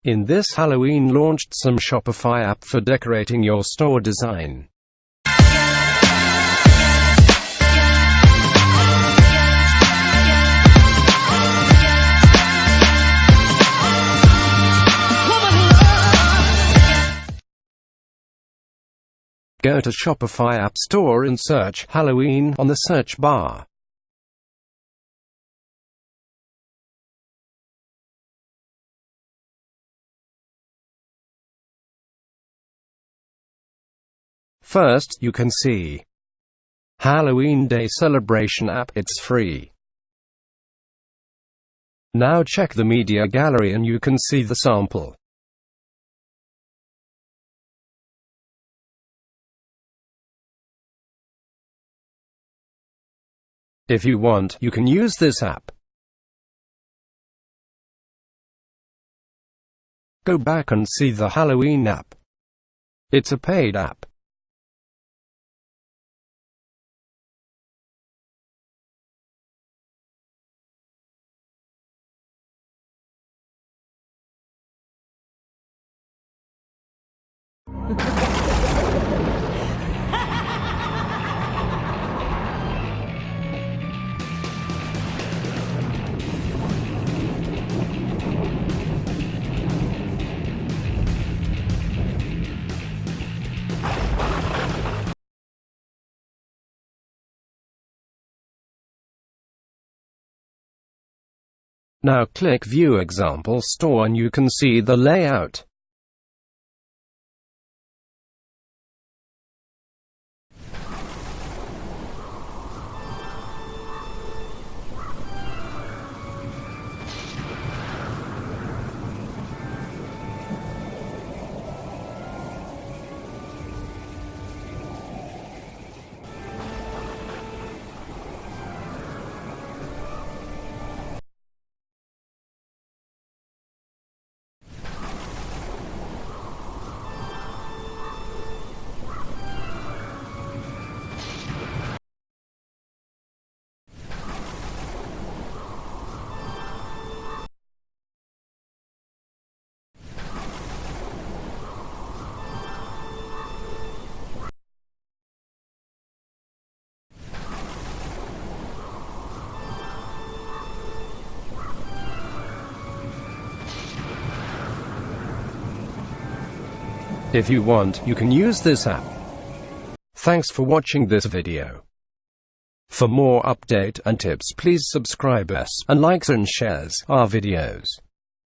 In this Halloween launched some Shopify app for decorating your store design. Go to Shopify App Store and search Halloween on the search bar. First, you can see Halloween Day Celebration app. It's free. Now check the media gallery and you can see the sample. If you want, you can use this app. Go back and see the Halloween app. It's a paid app. Now click View Example Store and you can see the layout. If you want, you can use this app. Thanks for watching this video. For more update and tips, please subscribe us and likes and shares our videos.